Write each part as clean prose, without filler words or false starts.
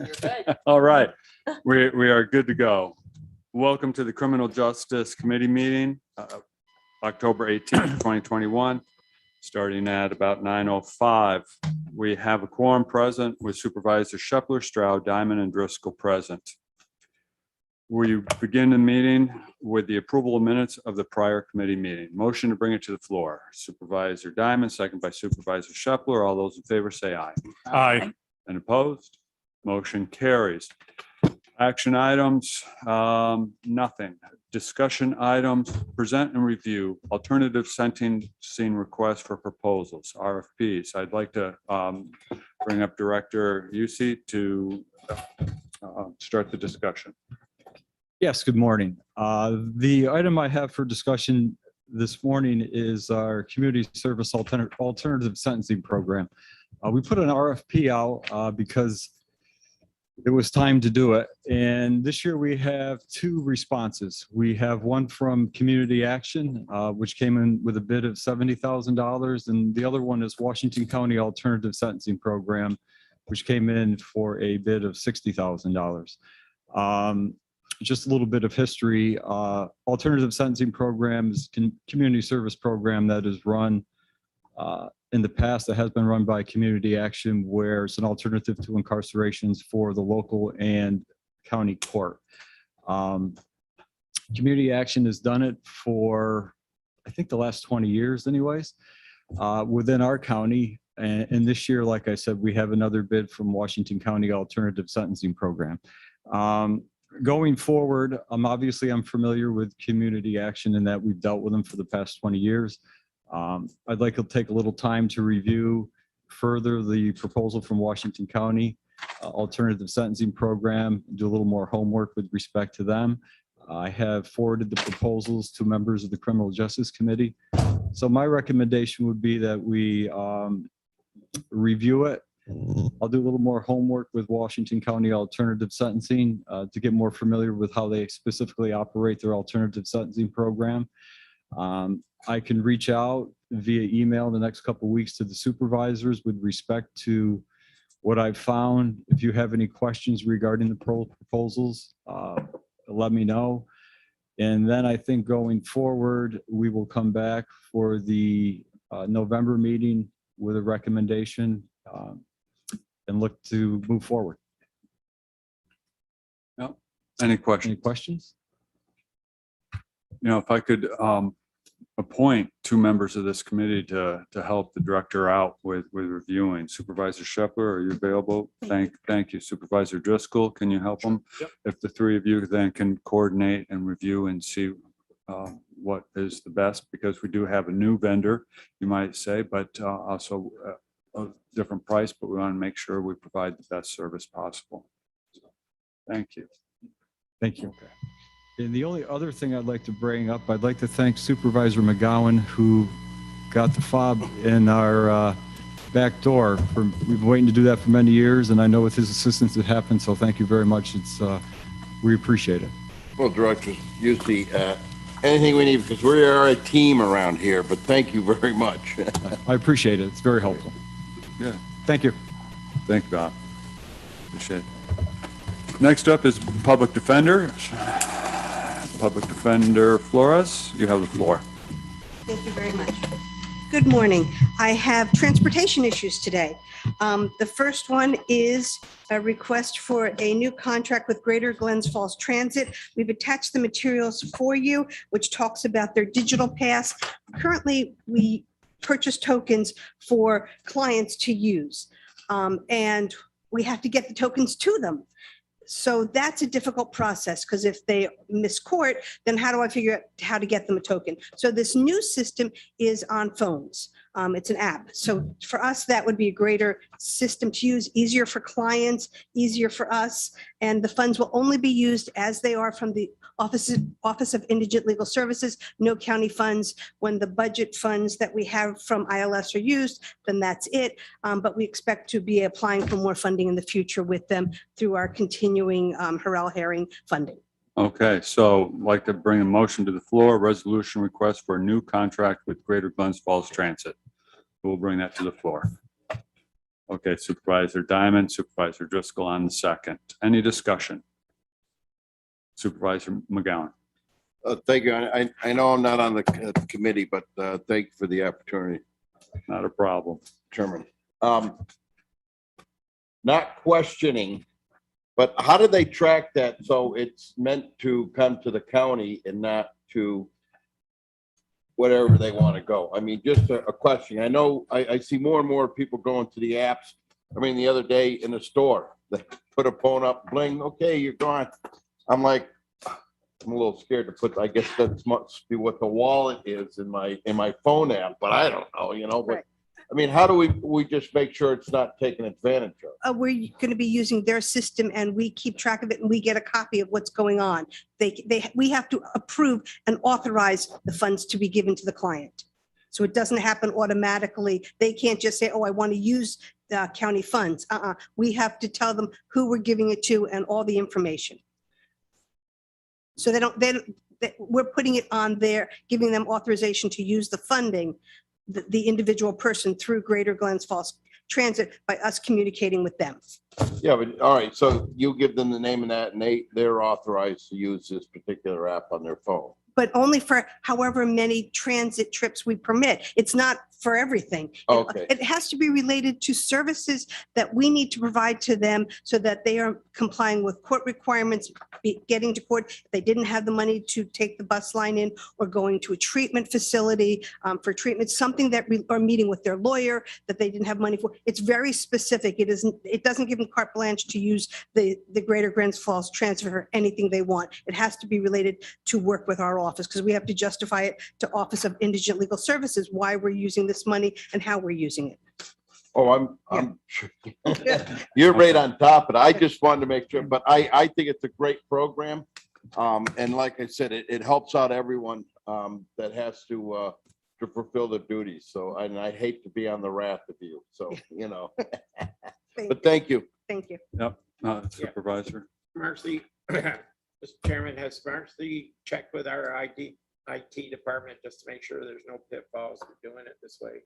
You're good. All right, we are good to go. Welcome to the Criminal Justice Committee meeting, October 18th, 2021, starting at about 9:05. We have a quorum present with Supervisor Shepler, Stroud, Diamond, and Driscoll present. We begin the meeting with the approval of minutes of the prior committee meeting. Motion to bring it to the floor. Supervisor Diamond, second by Supervisor Shepler. All those in favor say aye. Aye. And opposed? Motion carries. Action items, nothing. Discussion items, present and review alternative sentencing requests for proposals, RFPs. I'd like to bring up Director Yusi to start the discussion. Yes, good morning. The item I have for discussion this morning is our community service alternative sentencing program. We put an RFP out because it was time to do it. And this year we have two responses. We have one from Community Action, which came in with a bid of $70,000. And the other one is Washington County Alternative Sentencing Program, which came in for a bid of $60,000. Just a little bit of history. Alternative sentencing program is community service program that is run in the past, that has been run by Community Action, where it's an alternative to incarcerations for the local and county court. Community Action has done it for, I think, the last 20 years anyways, within our county. And this year, like I said, we have another bid from Washington County Alternative Sentencing Program. Going forward, obviously I'm familiar with Community Action in that we've dealt with them for the past 20 years. I'd like to take a little time to review further the proposal from Washington County Alternative Sentencing Program, do a little more homework with respect to them. I have forwarded the proposals to members of the Criminal Justice Committee. So my recommendation would be that we review it. I'll do a little more homework with Washington County Alternative Sentencing to get more familiar with how they specifically operate their alternative sentencing program. I can reach out via email the next couple of weeks to the supervisors with respect to what I've found. If you have any questions regarding the proposals, let me know. And then I think going forward, we will come back for the November meeting with a recommendation and look to move forward. No. Any questions? Any questions? You know, if I could appoint two members of this committee to help the director out with reviewing. Supervisor Shepler, are you available? Thank you. Supervisor Driscoll, can you help them? Yep. If the three of you then can coordinate and review and see what is the best, because we do have a new vendor, you might say, but also a different price, but we want to make sure we provide the best service possible. So, thank you. Thank you. Okay. And the only other thing I'd like to bring up, I'd like to thank Supervisor McGowan, who got the fob in our back door. We've been waiting to do that for many years, and I know with his assistance it happened, so thank you very much. We appreciate it. Well, Director Yusi, anything we need, because we are a team around here, but thank you very much. I appreciate it. It's very helpful. Yeah. Thank you. Thank you, Bob. Appreciate it. Next up is Public Defender. Public Defender Flores, you have the floor. Thank you very much. Good morning. I have transportation issues today. The first one is a request for a new contract with Greater Glens Falls Transit. We've attached the materials for you, which talks about their digital pass. Currently, we purchase tokens for clients to use, and we have to get the tokens to them. So that's a difficult process, because if they miss court, then how do I figure out how to get them a token? So this new system is on phones. It's an app. So for us, that would be a greater system to use, easier for clients, easier for us. And the funds will only be used as they are from the Office of Indigent Legal Services, no county funds. When the budget funds that we have from ILS are used, then that's it. But we expect to be applying for more funding in the future with them through our continuing Harrell Herring funding. Okay, so I'd like to bring a motion to the floor, resolution request for a new contract with Greater Glens Falls Transit. We'll bring that to the floor. Okay, Supervisor Diamond, Supervisor Driscoll on the second. Any discussion? Supervisor McGowan. Thank you. I know I'm not on the committee, but thank you for the opportunity, Not a problem. Chairman. Not questioning, but how do they track that? So it's meant to come to the county and not to whatever they want to go. I mean, just a question. I know I see more and more people going to the apps. I mean, the other day in the store, they put a phone up, bling, okay, you're gone. I'm like, I'm a little scared to put, I guess that must be what the wallet is in my phone app, but I don't know, but Right. I mean, how do we just make sure it's not taken advantage of? We're going to be using their system and we keep track of it and we get a copy of what's going on. We have to approve and authorize the funds to be given to the client. So it doesn't happen automatically. They can't just say, oh, I want to use the county funds. We have to tell them who we're giving it to and all the information. So we're putting it on there, giving them authorization to use the funding, the individual person through Greater Glens Falls Transit by us communicating with them. Yeah, but all right, so you give them the name of that and they're authorized to use this particular app on their phone. But only for however many transit trips we permit. It's not for everything. Okay. It has to be related to services that we need to provide to them so that they are complying with court requirements, getting to court. If they didn't have the money to take the bus line in or going to a treatment facility for treatment, something that or meeting with their lawyer that they didn't have money for. It's very specific. It doesn't give them carte blanche to use the Greater Glens Falls Transit for anything they want. It has to be related to work with our office because we have to justify it to Office of Indigent Legal Services, why we're using this money and how we're using it. Oh, you're right on top of it. I just wanted to make sure, but I think it's a great program. And like I said, it helps out everyone that has to fulfill their duties. So, and I hate to be on the wrath of you, so, but thank you. Thank you. Yep. Supervisor. Marcy, Mr. Chairman, has Marcy checked with our IT department just to make sure there's no pitfalls for doing it this way?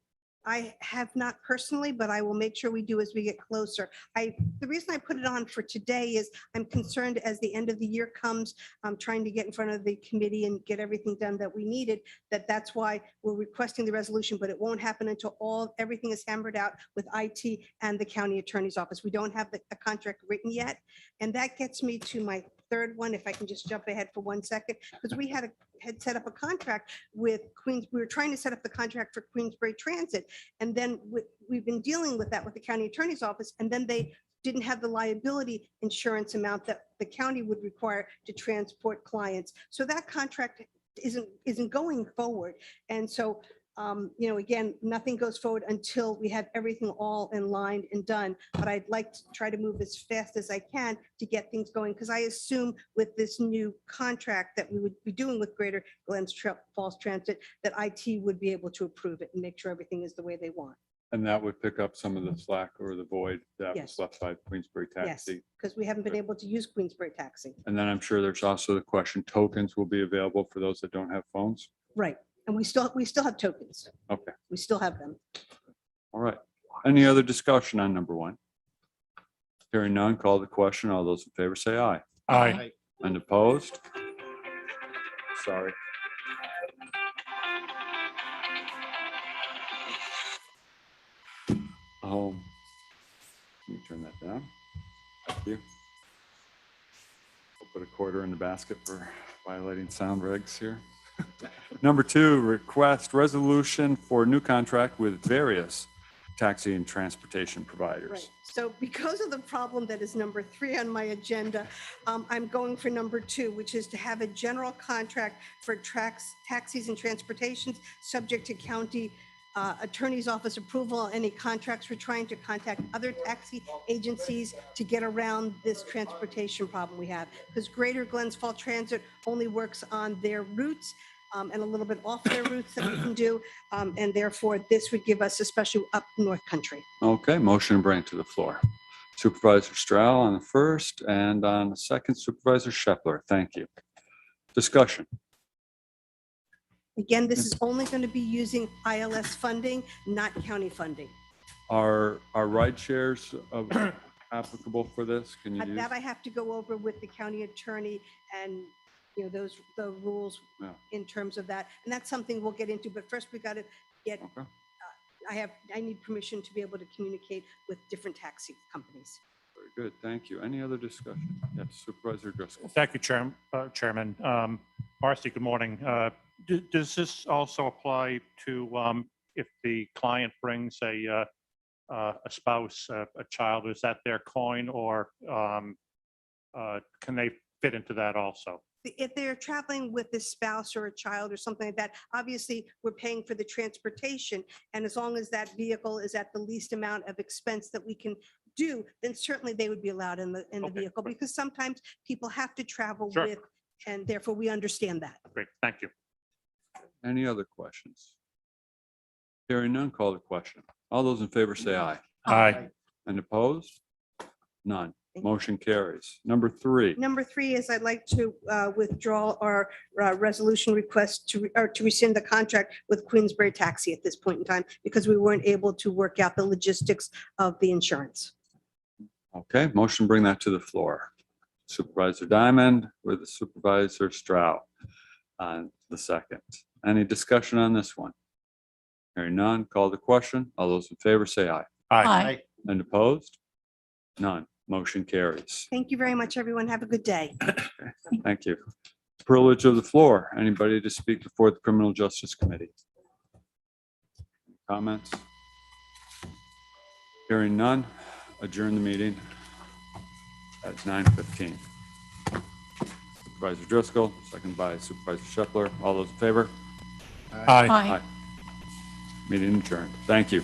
I have not personally, but I will make sure we do as we get closer. The reason I put it on for today is I'm concerned as the end of the year comes, I'm trying to get in front of the committee and get everything done that we needed. That's why we're requesting the resolution, but it won't happen until everything is hammered out with IT and the county attorney's office. We don't have the contract written yet. And that gets me to my third one, if I can just jump ahead for 1 second, because we had set up a contract with Queens. We were trying to set up the contract for Queensbury Transit. And then we've been dealing with that with the county attorney's office. And then they didn't have the liability insurance amount that the county would require to transport clients. So that contract isn't going forward. And so, again, nothing goes forward until we have everything all in line and done. But I'd like to try to move as fast as I can to get things going, because I assume with this new contract that we would be doing with Greater Glens Falls Transit, that IT would be able to approve it and make sure everything is the way they want. And that would pick up some of the slack or the void that was Yes. left by Queensbury Yes, Taxi. because we haven't been able to use Queensbury Taxi. And then I'm sure there's also the question, tokens will be available for those that don't have phones. Right. And we still have tokens. Okay, We still have them. all right. Any other discussion on number one? Hearing none, call the question. All those in favor say aye. Aye. And opposed? Sorry. Let me turn that down. Thank you. I'll put a quarter in the basket for violating sound regs here. Number two, request resolution for new contract with various taxi and transportation providers. Right. So because of the problem that is number 3 on my agenda, I'm going for number 2, which is to have a general contract for taxis and transportations subject to county attorney's office approval. Any contracts, we're trying to contact other taxi agencies to get around this transportation problem we have, because Greater Glens Falls Transit only works on their routes and a little bit off their routes that we can do. And therefore, this would give us, especially up North Country. Okay, motion to bring it to the floor. Supervisor Stroud on the first, and on the second, Supervisor Shepler. Thank you. Discussion. Again, this is only going to be using ILS funding, not county funding. Are ride shares applicable for this? Can you use? That I have to go over with the county attorney and, the rules Yeah. in terms of that. And that's something we'll get into, but first we got to get, Okay. I need permission to be able to communicate with different taxi companies. Very good. Thank you. Any other discussion? Yes, Supervisor Driscoll. Thank you, Chairman. Marcy, good morning. Does this also apply to if the client brings a spouse, a child? Is that their coin, or can they fit into that also? If they're traveling with a spouse or a child or something like that, obviously we're paying for the transportation. And as long as that vehicle is at the least amount of expense that we can do, then certainly they would be allowed in the Okay, vehicle, great. because sometimes people have to travel Sure. with, and therefore we understand that. Great, thank you. Any other questions? Hearing none, call the question. All those in favor say aye. Aye. And opposed? None. Thank you. Motion carries. Number 3. Number 3 is I'd like to withdraw our resolution request to rescind the contract with Queensbury Taxi at this point in time, because we weren't able to work out the logistics of the insurance. Okay, motion bring that to the floor. Supervisor Diamond with Supervisor Stroud on the second. Any discussion on this one? Hearing none, call the question. All those in favor say aye. Aye. And opposed? None. Motion carries. Thank you very much, everyone. Have a good day. Thank you. Privilege of the floor. Anybody to speak before the Criminal Justice Committee? Comments? Hearing none, adjourn the meeting at 9:15. Supervisor Driscoll, second by Supervisor Shepler. All those in favor? Aye. Meeting adjourned. Thank you.